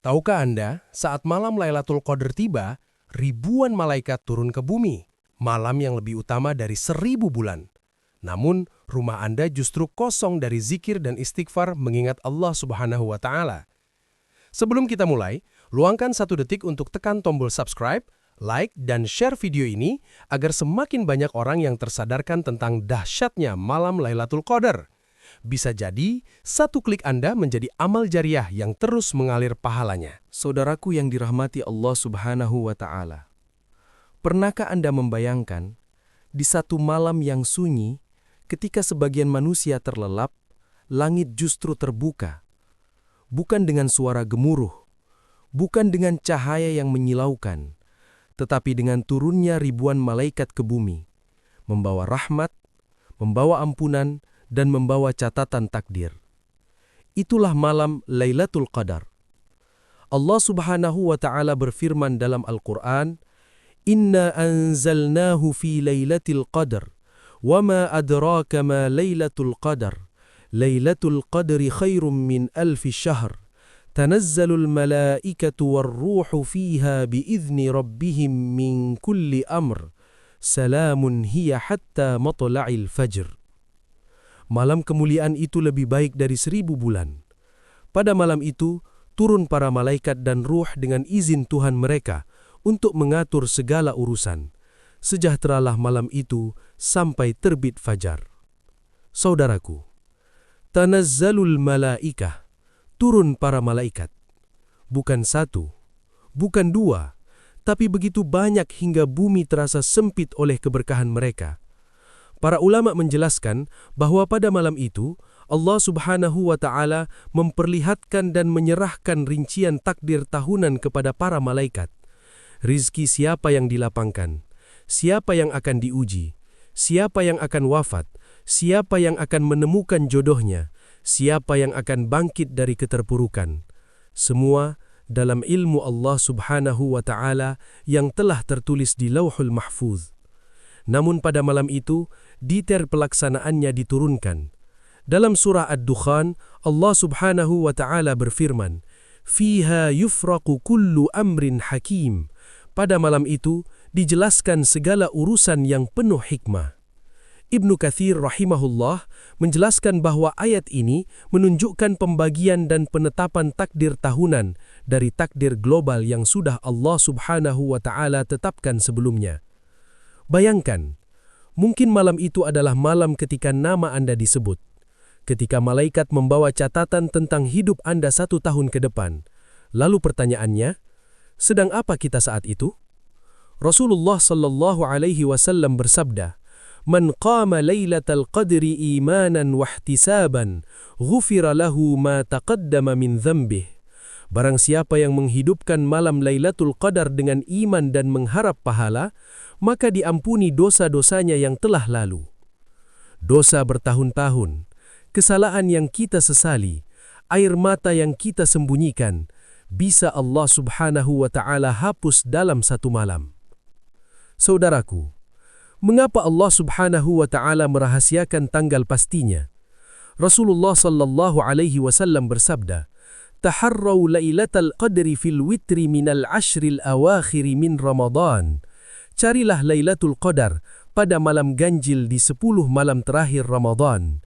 Tahukah Anda, saat malam Lailatul Qadar tiba, ribuan malaikat turun ke bumi, malam yang lebih utama dari 1000 bulan. Namun, rumah Anda justru kosong dari zikir dan istighfar mengingat Allah Subhanahu wa Ta'ala. Sebelum kita mulai, luangkan 1 detik untuk tekan tombol subscribe, like, dan share video ini agar semakin banyak orang yang tersadarkan tentang dahsyatnya malam Lailatul Qadar. Bisa jadi, 1 klik Anda menjadi amal jariah yang terus mengalir pahalanya. Saudaraku yang dirahmati Allah Subhanahu wa Ta'ala, pernahkah Anda membayangkan, di satu malam yang sunyi, ketika sebagian manusia terlelap, langit justru terbuka, bukan dengan suara gemuruh, bukan dengan cahaya yang menyilaukan, tetapi dengan turunnya ribuan malaikat ke bumi, membawa rahmat, membawa ampunan, dan membawa catatan takdir. Itulah malam Lailatul Qadar. Allah Subhanahu wa Ta'ala berfirman dalam Al-Quran, "Inna anzalnahu fi Lailatul Qadar, wa ma adraka ma Lailatul Qadar. Lailatul Qadri khairum min alfi syahr. Tanazzalul malaikatu warruhu fiha biizni rabbihim min kulli amr. Salamun hiya hatta matla'il fajr." Malam kemuliaan itu lebih baik dari 1000 bulan. Pada malam itu, turun para malaikat dan ruh dengan izin Tuhan mereka untuk mengatur segala urusan. Sejahteralah malam itu sampai terbit fajar. Saudaraku, tanazzalul malaikah, turun para malaikat. Bukan 1, bukan 2, tapi begitu banyak hingga bumi terasa sempit oleh keberkahan mereka. Para ulama menjelaskan bahwa pada malam itu, Allah Subhanahu wa Ta'ala memperlihatkan dan menyerahkan rincian takdir tahunan kepada para malaikat. Rizki siapa yang dilapangkan, siapa yang akan diuji, siapa yang akan wafat, siapa yang akan menemukan jodohnya, siapa yang akan bangkit dari keterpurukan. Semua dalam ilmu Allah Subhanahu wa Ta'ala yang telah tertulis di Lauhul Mahfuz. Namun pada malam itu, detail pelaksanaannya diturunkan. Dalam surah Ad-Dukhan, Allah Subhanahu wa Ta'ala berfirman, "Fiha yufraqu kullu amrin hakim." Pada malam itu, dijelaskan segala urusan yang penuh hikmah. Ibnu Katsir rahimahullah menjelaskan bahwa ayat ini menunjukkan pembagian dan penetapan takdir tahunan dari takdir global yang sudah Allah Subhanahu wa Ta'ala tetapkan sebelumnya. Bayangkan, mungkin malam itu adalah malam ketika nama Anda disebut, ketika malaikat membawa catatan tentang hidup Anda 1 tahun ke depan. Lalu pertanyaannya, sedang apa kita saat itu? Rasulullah sallallahu alaihi wasallam bersabda, "Man qama lailatal qadri imanan wahtisaban, ghufira lahu ma taqaddama min dhanbih." Barang siapa yang menghidupkan malam Lailatul Qadar dengan iman dan mengharap pahala, maka diampuni dosa-dosanya yang telah lalu. Dosa bertahun-tahun, kesalahan yang kita sesali, air mata yang kita sembunyikan, bisa Allah Subhanahu wa Ta'ala hapus dalam 1 malam. Saudaraku, mengapa Allah Subhanahu wa Ta'ala merahasiakan tanggal pastinya? Rasulullah sallallahu alaihi wasallam bersabda, "Taharraw lailatal qadri fil witri minal ashril awakhiri min Ramadan." Carilah Lailatul Qadar pada malam ganjil di 10 malam terakhir Ramadan.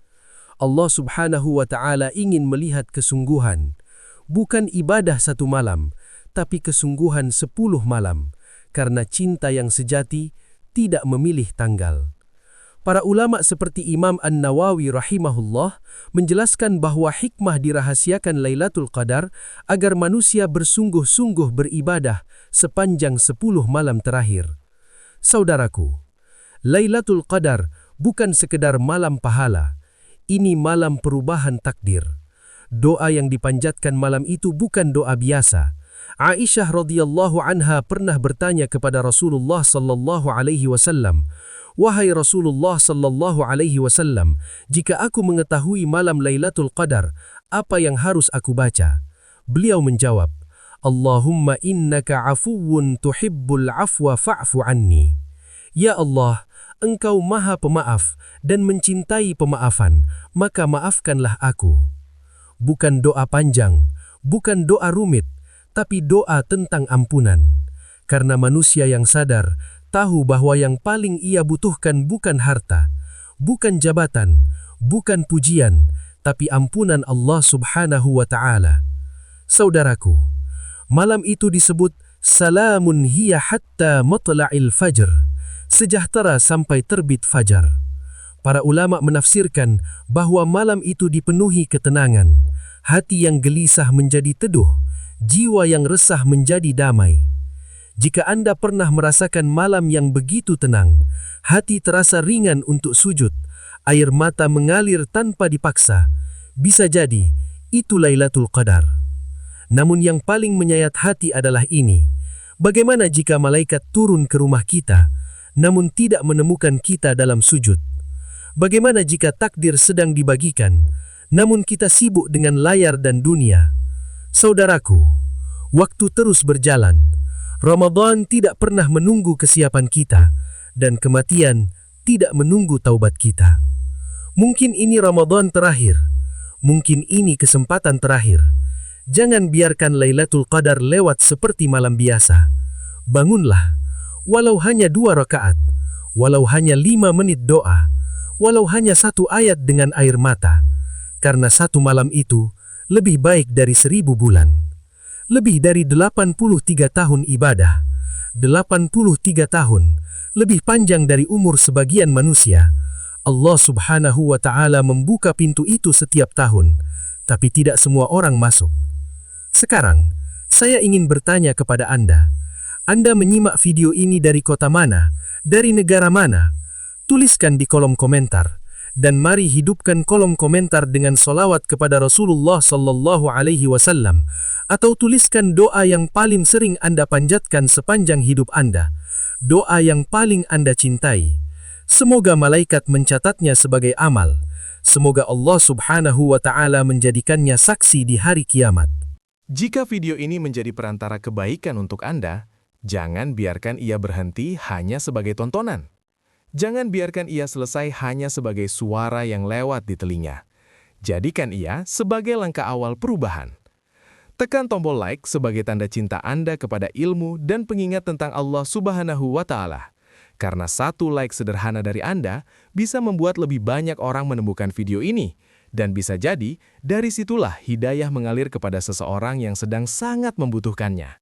Allah Subhanahu wa Ta'ala ingin melihat kesungguhan, bukan ibadah 1 malam, tapi kesungguhan 10 malam, karena cinta yang sejati tidak memilih tanggal. Para ulama seperti Imam An-Nawawi rahimahullah menjelaskan bahwa hikmah dirahasiakan Lailatul Qadar agar manusia bersungguh-sungguh beribadah sepanjang 10 malam terakhir. Saudaraku, Lailatul Qadar bukan sekedar malam pahala, ini malam perubahan takdir. Doa yang dipanjatkan malam itu bukan doa biasa. Aisyah radhiyallahu anha pernah bertanya kepada Rasulullah sallallahu alaihi wasallam, "Wahai Rasulullah sallallahu alaihi wasallam, jika aku mengetahui malam Lailatul Qadar, apa yang harus aku baca?" Beliau menjawab, "Allahumma innaka afuwun tuhibbul afwa fa'fu anni." Ya Allah, Engkau Maha Pemaaf dan mencintai pemaafan, maka maafkanlah aku. Bukan doa panjang, bukan doa rumit, tapi doa tentang ampunan. Karena manusia yang sadar, tahu bahwa yang paling ia butuhkan bukan harta, bukan jabatan, bukan pujian, tapi ampunan Allah Subhanahu wa Ta'ala. Saudaraku, malam itu disebut salamun hiya hatta matla'il fajr, sejahtera sampai terbit fajar. Para ulama menafsirkan bahwa malam itu dipenuhi ketenangan, hati yang gelisah menjadi teduh, jiwa yang resah menjadi damai. Jika Anda pernah merasakan malam yang begitu tenang, hati terasa ringan untuk sujud, air mata mengalir tanpa dipaksa, bisa jadi itu Lailatul Qadar. Namun yang paling menyayat hati adalah ini. Bagaimana jika malaikat turun ke rumah kita, namun tidak menemukan kita dalam sujud? Bagaimana jika takdir sedang dibagikan, namun kita sibuk dengan layar dan dunia? Saudaraku, waktu terus berjalan. Ramadan tidak pernah menunggu kesiapan kita, dan kematian tidak menunggu taubat kita. Mungkin ini Ramadan terakhir, mungkin ini kesempatan terakhir. Jangan biarkan Lailatul Qadar lewat seperti malam biasa. Bangunlah, walau hanya 2 rakaat, walau hanya 5 menit doa, walau hanya 1 ayat dengan air mata, karena 1 malam itu lebih baik dari 1000 bulan. Lebih dari 83 tahun ibadah, 83 tahun, lebih panjang dari umur sebagian manusia. Allah Subhanahu wa Ta'ala membuka pintu itu setiap tahun, tapi tidak semua orang masuk. Sekarang, saya ingin bertanya kepada Anda. Anda menyimak video ini dari kota mana, dari negara mana? Tuliskan di kolom komentar. Dan mari hidupkan kolom komentar dengan solawat kepada Rasulullah Sallallahu Alaihi Wasallam, atau tuliskan doa yang paling sering Anda panjatkan sepanjang hidup Anda, doa yang paling Anda cintai. Semoga malaikat mencatatnya sebagai amal. Semoga Allah Subhanahu wa Ta'ala menjadikannya saksi di hari kiamat. Jika video ini menjadi perantara kebaikan untuk Anda, jangan biarkan ia berhenti hanya sebagai tontonan. Jangan biarkan ia selesai hanya sebagai suara yang lewat di telinga. Jadikan ia sebagai langkah awal perubahan. Tekan tombol like sebagai tanda cinta Anda kepada ilmu dan pengingat tentang Allah Subhanahu wa Ta'ala. Karena 1 like sederhana dari Anda bisa membuat lebih banyak orang menemukan video ini. Dan bisa jadi, dari situlah hidayah mengalir kepada seseorang yang sedang sangat membutuhkannya.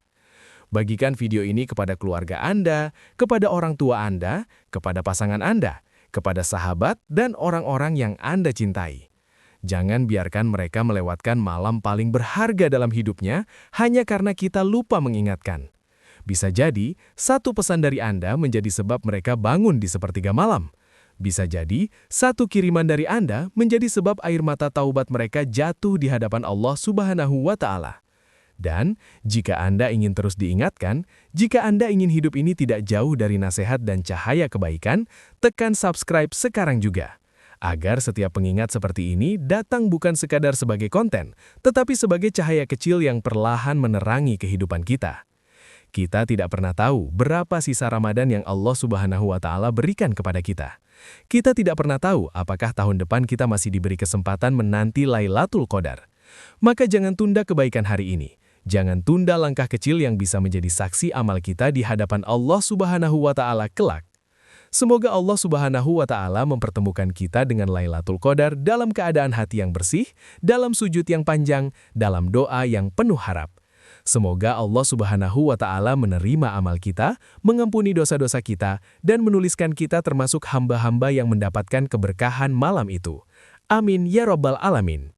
Bagikan video ini kepada keluarga Anda, kepada orang tua Anda, kepada pasangan Anda, kepada sahabat, dan orang-orang yang Anda cintai. Jangan biarkan mereka melewatkan malam paling berharga dalam hidupnya hanya karena kita lupa mengingatkan. Bisa jadi, 1 pesan dari Anda menjadi sebab mereka bangun di sepertiga malam. Bisa jadi, 1 kiriman dari Anda menjadi sebab air mata taubat mereka jatuh di hadapan Allah Subhanahu wa Ta'ala. Dan, jika Anda ingin terus diingatkan, jika Anda ingin hidup ini tidak jauh dari nasihat dan cahaya kebaikan, tekan subscribe sekarang juga. Agar setiap pengingat seperti ini datang bukan sekadar sebagai konten, tetapi sebagai cahaya kecil yang perlahan menerangi kehidupan kita. Kita tidak pernah tahu berapa sisa Ramadan yang Allah Subhanahu wa Ta'ala berikan kepada kita. Kita tidak pernah tahu apakah tahun depan kita masih diberi kesempatan menanti Lailatul Qadar. Maka jangan tunda kebaikan hari ini. Jangan tunda langkah kecil yang bisa menjadi saksi amal kita di hadapan Allah Subhanahu wa Ta'ala kelak. Semoga Allah Subhanahu wa Ta'ala mempertemukan kita dengan Lailatul Qadar dalam keadaan hati yang bersih, dalam sujud yang panjang, dalam doa yang penuh harap. Semoga Allah Subhanahu wa Ta'ala menerima amal kita, mengampuni dosa-dosa kita, dan menuliskan kita termasuk hamba-hamba yang mendapatkan keberkahan malam itu. Amin ya Rabbal Alamin.